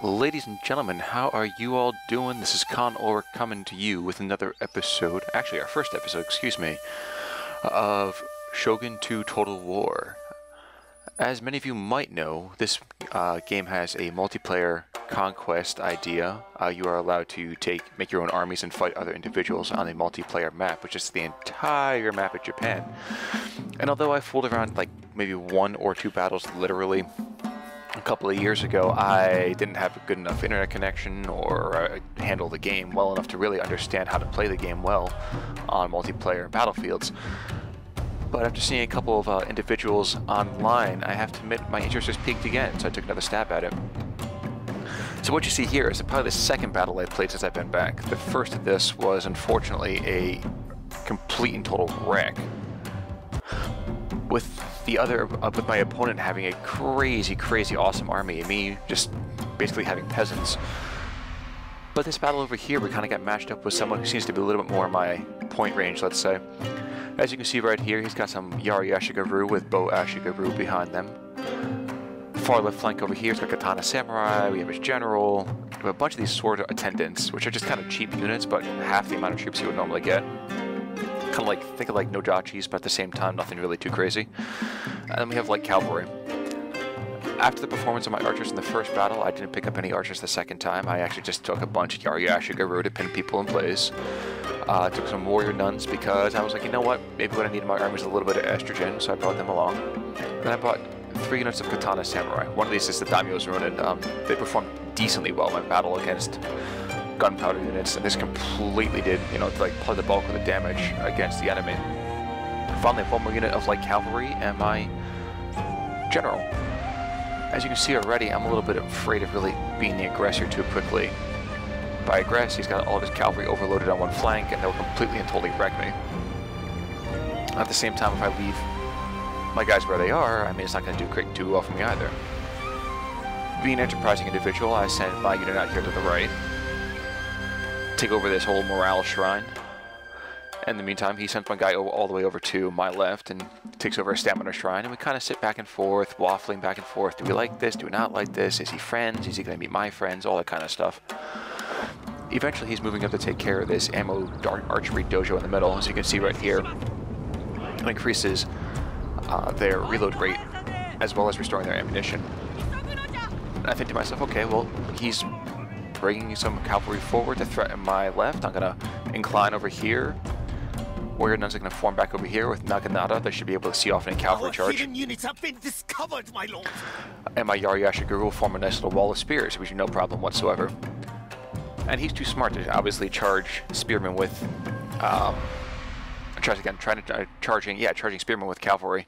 Ladies and gentlemen, how are you all doing? This is Con Or coming to you with another episode, actually our first episode, excuse me, of Shogun 2 Total War. As many of you might know, this game has a multiplayer conquest idea. You are allowed to make your own armies and fight other individuals on a multiplayer map, which is the entire map of Japan. And although I fooled around like maybe 1 or 2 battles literally a couple of years ago, I didn't have a good enough internet connection or handle the game well enough to really understand how to play the game well on multiplayer battlefields. But after seeing a couple of individuals online, I have to admit my interest has peaked again, so I took another stab at it. So what you see here is probably the second battle I've played since I've been back. The first of this was unfortunately a complete and total wreck, with my opponent having a crazy awesome army and me just basically having peasants. But this battle over here, we kind of got matched up with someone who seems to be a little bit more in my point range, let's say. As you can see right here, he's got some Yari Ashigaru with Bow Ashigaru behind them. Far left flank over here, he's got Katana Samurai, we have his general, we have a bunch of these sword attendants, which are just kind of cheap units, but half the amount of troops you would normally get. Kind of like, think of like Nojachis, but at the same time, nothing really too crazy. And then we have light cavalry. After the performance of my archers in the first battle, I didn't pick up any archers the second time. I actually just took a bunch of Yari Ashigaru to pin people in place. Took some warrior nuns because I was like, you know what, maybe what I need in my army is a little bit of estrogen, so I brought them along. Then I bought 3 units of Katana Samurai. One of these is the Daimyo's Ronin. They performed decently well in my battle against gunpowder units, and this completely did, like play the bulk of the damage against the enemy. Finally, one more unit of light cavalry and my general. As you can see already, I'm a little bit afraid of really being the aggressor too quickly. By aggress, he's got all of his cavalry overloaded on one flank, and they'll completely and totally wreck me. At the same time, if I leave my guys where they are, I mean, it's not going to do too well for me either. Being an enterprising individual, I send my unit out here to the right, take over this whole morale shrine. In the meantime, he sends my guy all the way over to my left and takes over a stamina shrine, and we kind of sit back and forth, waffling back and forth. Do we like this? Do we not like this? Is he friends? Is he going to meet my friends? All that kind of stuff. Eventually, he's moving up to take care of this ammo archery dojo in the middle. As you can see right here, it increases their reload rate as well as restoring their ammunition. And I think to myself, okay, well, he's bringing some cavalry forward to threaten my left. I'm going to incline over here. Warrior nuns are going to form back over here with Naginata. They should be able to see off any cavalry charge. Units have been discovered, my lord. And my Yari Ashigaru will form a nice little wall of spears, which is no problem whatsoever. And he's too smart to obviously charge spearmen with, charging spearmen with cavalry.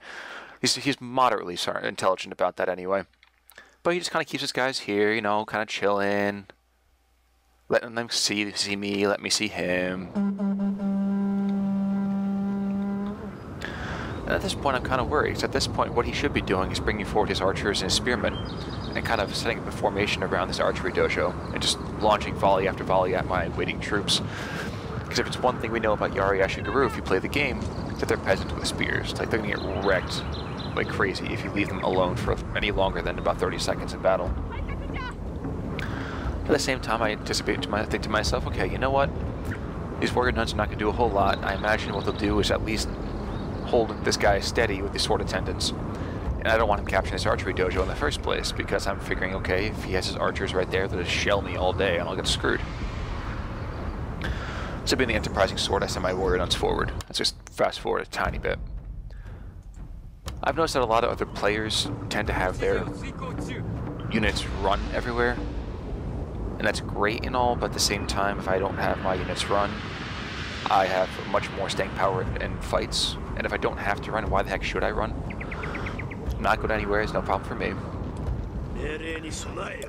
He's moderately intelligent about that anyway. But he just kind of keeps his guys here, kind of chilling, letting them see me, let me see him. And at this point, I'm kind of worried, because at this point, what he should be doing is bringing forward his archers and his spearmen, and kind of setting up a formation around this archery dojo, and just launching volley after volley at my waiting troops. Because if it's one thing we know about Yari Ashigaru, if you play the game, that they're peasants with spears. Like, they're going to get wrecked like crazy if you leave them alone for any longer than about 30 seconds in battle. At the same time, I think to myself, okay, you know what? These warrior nuns are not going to do a whole lot. I imagine what they'll do is at least hold this guy steady with these sword attendants. And I don't want him capturing this archery dojo in the first place, because I'm figuring, okay, if he has his archers right there, they'll just shell me all day and I'll get screwed. So being the enterprising sword, I send my warrior nuns forward. Let's just fast forward a tiny bit. I've noticed that a lot of other players tend to have their units run everywhere. And that's great and all, but at the same time, if I don't have my units run, I have much more staying power in fights. And if I don't have to run, why the heck should I run? Not going anywhere is no problem for me. In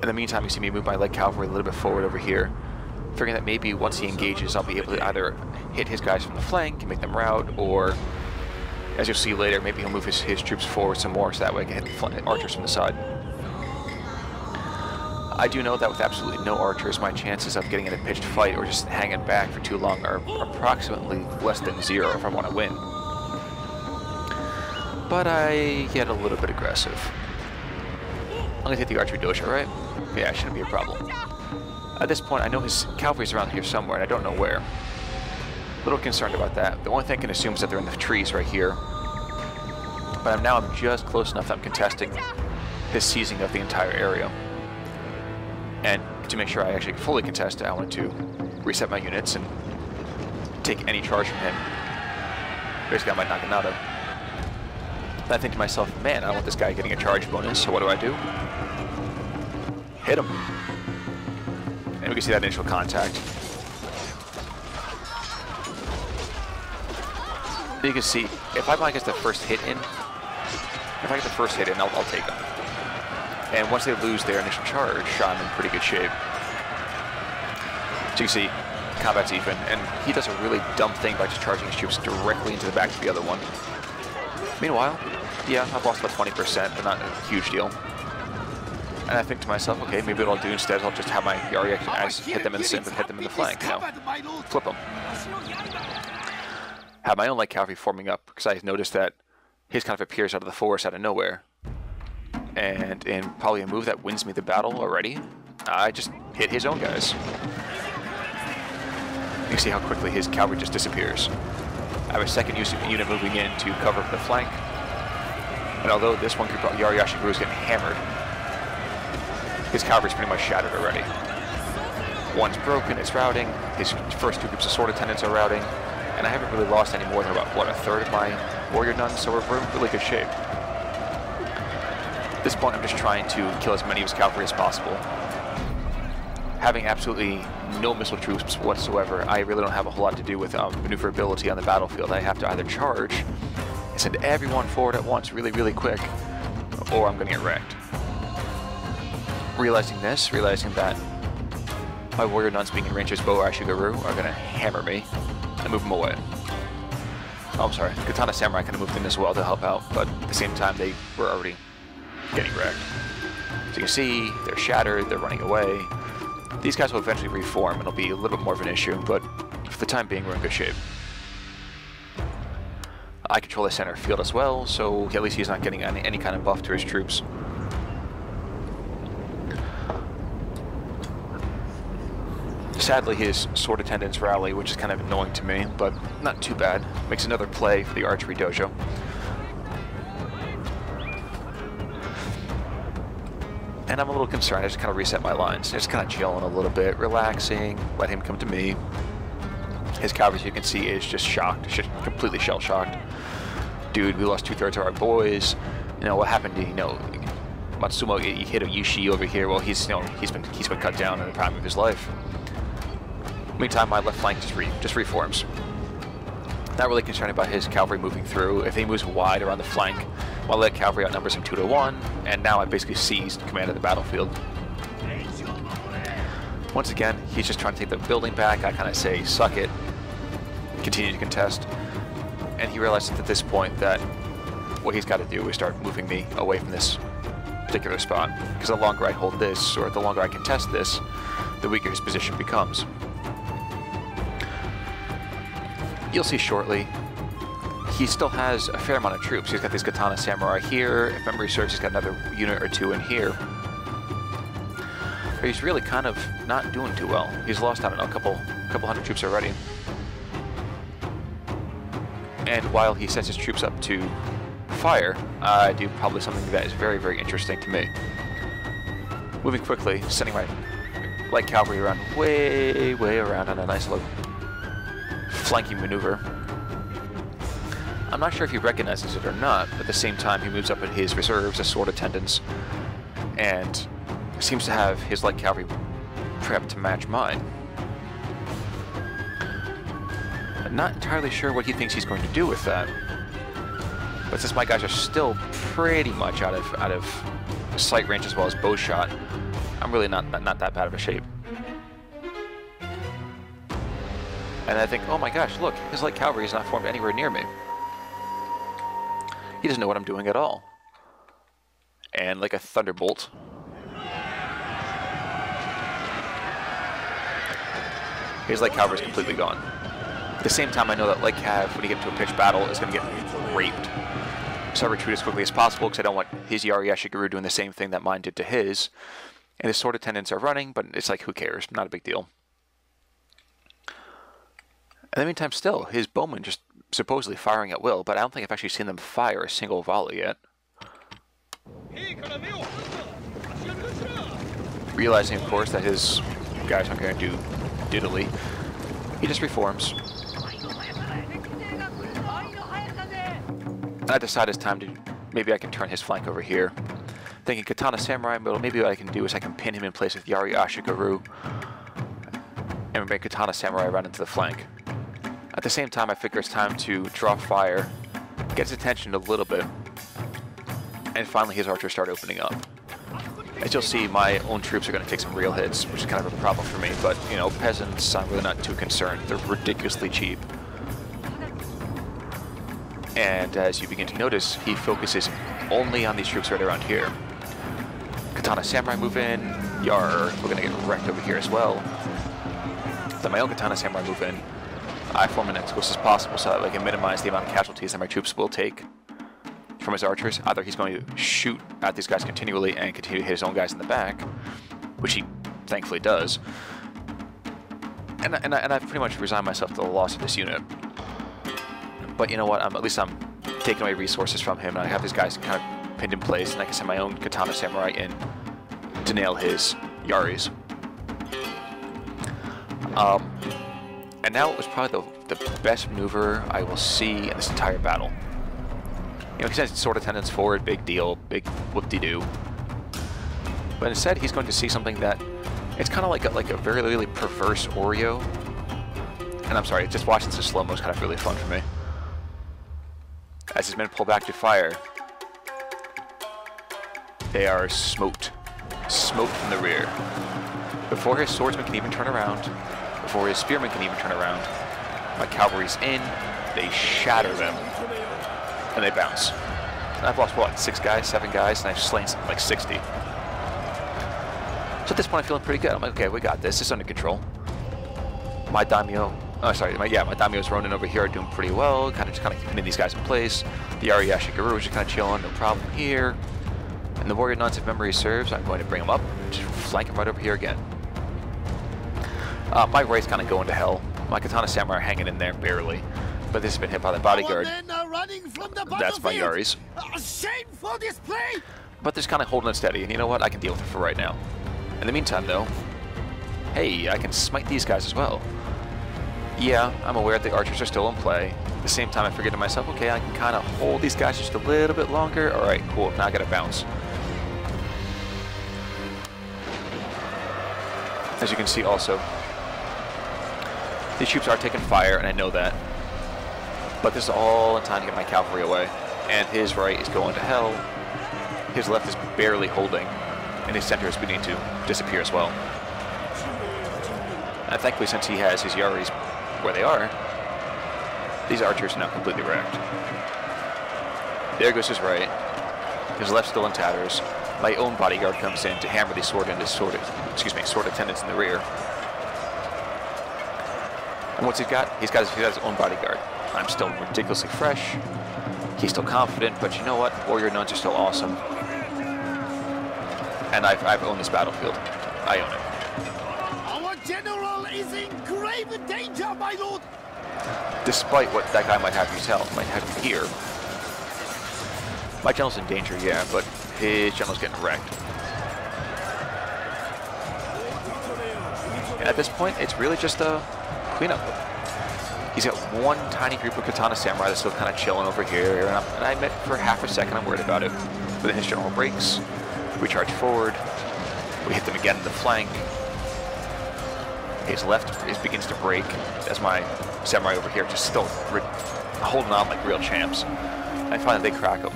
the meantime, you see me move my light cavalry a little bit forward over here, figuring that maybe once he engages, I'll be able to either hit his guys from the flank and make them rout, or, as you'll see later, maybe he'll move his troops forward some more, so that way I can hit the archers from the side. I do know that with absolutely no archers, my chances of getting in a pitched fight or just hanging back for too long are approximately less than 0 if I want to win. But I get a little bit aggressive. I'm gonna take the archery dojo, right? Yeah, it shouldn't be a problem. At this point, I know his cavalry's around here somewhere, and I don't know where. A little concerned about that. The only thing I can assume is that they're in the trees right here. But I'm just close enough that I'm contesting his seizing of the entire area. And to make sure I actually fully contest it, I want to reset my units and take any charge from him. Basically, I might knock him out of. Then I think to myself, man, I don't want this guy getting a charge bonus, so what do? Hit him. And we can see that initial contact. You can see, if I might get the first hit in, I'll take them. And once they lose their initial charge, I'm in pretty good shape. So you can see, combat's even, and he does a really dumb thing by just charging his troops directly into the back of the other one. Meanwhile, yeah, I've lost about 20%, but not a huge deal. And I think to myself, okay, maybe what I'll do instead is I'll just have my Yari action hit them in the center and hit them in the flank, you know, flip them. Have my own light cavalry forming up, because I noticed that his kind of appears out of the forest out of nowhere. And in probably a move that wins me the battle already, I just hit his own guys. You can see how quickly his cavalry just disappears. I have a second unit moving in to cover the flank. And although this one group, Yari Yashiguru, is getting hammered, his cavalry's pretty much shattered already. One's broken, it's routing. His first two groups of sword attendants are routing. And I haven't really lost any more than about, what, a third of my warrior nuns, so we're in really good shape. At this point, I'm just trying to kill as many of his cavalry as possible. Having absolutely no missile troops whatsoever, I really don't have a whole lot to do with maneuverability on the battlefield. I have to either charge and send everyone forward at once really, really quick, or I'm going to get wrecked. Realizing that my warrior nuns being in range as Bo Ashiguru are going to hammer me and move them away. Oh, I'm sorry, Katana Samurai kind of moved in as well to help out, but at the same time they were already getting wrecked. So you can see, they're shattered, they're running away. These guys will eventually reform and it'll be a little bit more of an issue, but for the time being we're in good shape. I control the center field as well, so at least he's not getting any kind of buff to his troops. Sadly, his sword attendants rally, which is kind of annoying to me, but not too bad. Makes another play for the archery dojo. And I'm a little concerned. I just kind of reset my lines. Just kind of chilling a little bit, relaxing, let him come to me. His cavalry, as you can see, is just shocked, just completely shell-shocked. Dude, we lost 2/3 of our boys. You know, what happened to, Matsumo, he hit a Yushi over here. Well, he's been cut down in the prime of his life. Meantime, my left flank just reforms. Not really concerned about his cavalry moving through. If he moves wide around the flank, my light cavalry outnumbers him 2-1, and now I basically seized command of the battlefield. Once again, he's just trying to take the building back. I kind of say, suck it, continue to contest. And he realizes at this point that what he's got to do is start moving me away from this particular spot. Because the longer I hold this, or the longer I contest this, the weaker his position becomes. You'll see shortly, he still has a fair amount of troops. He's got these Katana Samurai here. If memory serves, he's got another unit or two in here. But he's really kind of not doing too well. He's lost, I don't know, a couple hundred troops already. And while he sets his troops up to fire, I do probably something that is very, very interesting to me. Moving quickly, sending my light cavalry around, way around on a nice little flanking maneuver. I'm not sure if he recognizes it or not, but at the same time he moves up at his reserves as sword attendants and seems to have his light cavalry prepped to match mine. I'm not entirely sure what he thinks he's going to do with that. But since my guys are still pretty much out of sight range as well as bow shot, I'm really not that bad of a shape. And I think, oh my gosh, look, his light cavalry is not formed anywhere near me. He doesn't know what I'm doing at all. And like a thunderbolt, his light cavalry is completely gone. At the same time, I know that light cav, when you get into a pitched battle, is going to get raped. So I retreat as quickly as possible because I don't want his Yari Ashiguru doing the same thing that mine did to his. And his sword attendants are running, but it's like, who cares? Not a big deal. In the meantime, still, his bowmen just supposedly firing at will, but I don't think I've actually seen them fire a single volley yet. Realizing, of course, that his guys aren't going to do diddly, he just reforms. And I decide it's time to, maybe I can turn his flank over here. Thinking Katana Samurai, but maybe what I can do is I can pin him in place with Yari Ashiguru and make Katana Samurai run into the flank. At the same time, I figure it's time to draw fire, get his attention a little bit, and finally his archers start opening up. As you'll see, my own troops are going to take some real hits, which is kind of a problem for me, but, you know, peasants, I'm really not too concerned. They're ridiculously cheap. And as you begin to notice, he focuses only on these troops right around here. Katana Samurai move in, Yar, we're going to get wrecked over here as well. Then my own Katana Samurai move in. I form in as close as possible so that I can minimize the amount of casualties that my troops will take from his archers. Either he's going to shoot at these guys continually and continue to hit his own guys in the back, which he thankfully does. And I've pretty much resigned myself to the loss of this unit. But you know what, at least I'm taking away resources from him, and I have these guys kind of pinned in place, and I can send my own Katana Samurai in to nail his Yaris. And now it was probably the best maneuver I will see in this entire battle. You know, he sends sword attendants forward, big deal, big whoop-de-doo. But instead, he's going to see something that, it's kind of like a very, really perverse Oreo. And I'm sorry, just watching this in slow-mo is kind of really fun for me. As his men pull back to fire, they are smoked. Smoked from the rear. Before his swordsman can even turn around, before his spearmen can even turn around, my cavalry's in, they shatter them, and they bounce. And I've lost, what, 6 guys, 7 guys, and I've slain something like 60. So at this point I'm feeling pretty good. I'm like, okay, we got this, it's under control. My daimyo, my daimyo's Ronin over here are doing pretty well, kind of keeping these guys in place. The Yari Ashiguru is just kind of chilling, no problem here. And the warrior nuns, if memory serves, I'm going to bring them up, just flank them right over here again. My right's kind of going to hell. My Katana Samurai are hanging in there barely, but this has been hit by the bodyguard. That's my Yaris. Shameful display! But they're kind of holding it steady, and you know what? I can deal with it for right now. In the meantime, though, hey, I can smite these guys as well. Yeah, I'm aware the archers are still in play. At the same time, I figured to myself, okay, I can kind of hold these guys just a little bit longer. All right, cool. Now I got to bounce. As you can see, also, these troops are taking fire, and I know that. But this is all in time to get my cavalry away. And his right is going to hell. His left is barely holding, and his center is beginning to disappear as well. And thankfully, since he has his Yaris where they are, these archers are now completely wrecked. There goes his right. His left still in tatters. My own bodyguard comes in to hammer these sword attendants in the rear. And what's he got? He's got his own bodyguard. I'm still ridiculously fresh. He's still confident, but you know what? Warrior nuns are still awesome. And I've owned this battlefield. I own it. Our general is in grave danger, my lord! Despite what that guy might have you hear. My general's in danger, yeah, but his general's getting wrecked. And at this point, it's really just a cleanup. He's got one tiny group of Katana Samurai that's still kind of chilling over here, and I admit for half a second I'm worried about it. But then his general breaks, we charge forward, we hit them again in the flank. His left begins to break as my samurai over here just still holding on like real champs. I find that they crack him.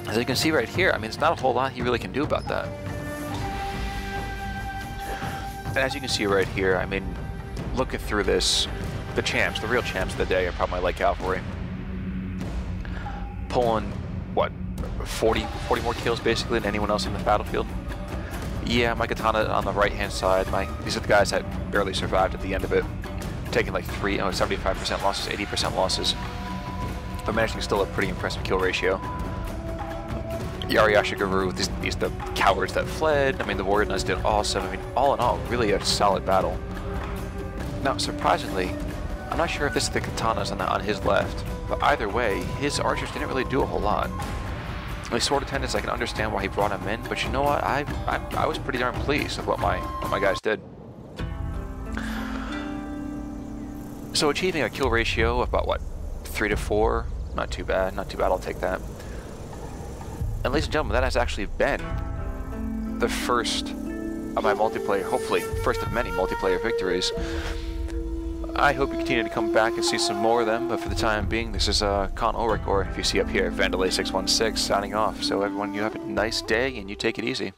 As you can see right here, I mean, it's not a whole lot he really can do about that. And as you can see right here, I mean, looking through this, the real champs of the day are probably my light cavalry. Pulling, what, 40 more kills basically than anyone else in the battlefield. Yeah, my Katana on the right-hand side, these are the guys that barely survived at the end of it. Taking like 75% losses, 80% losses. but managing still a pretty impressive kill ratio. Yari Ashiguru, these the cowards that fled. I mean, the warrior knights did awesome. I mean, all in all, really a solid battle. Now, surprisingly, I'm not sure if this is the katanas on his left, but either way, his archers didn't really do a whole lot. The sword attendants, I can understand why he brought him in, but you know what? I was pretty darn pleased with what my guys did. So achieving a kill ratio of about what, 3 to 4, not too bad. Not too bad. I'll take that. And ladies and gentlemen, that has actually been the first of my multiplayer, hopefully first of many multiplayer victories. I hope you continue to come back and see some more of them, but for the time being, this is Con Ulrich, or if you see up here, Vandalay616 signing off. So everyone, you have a nice day and you take it easy.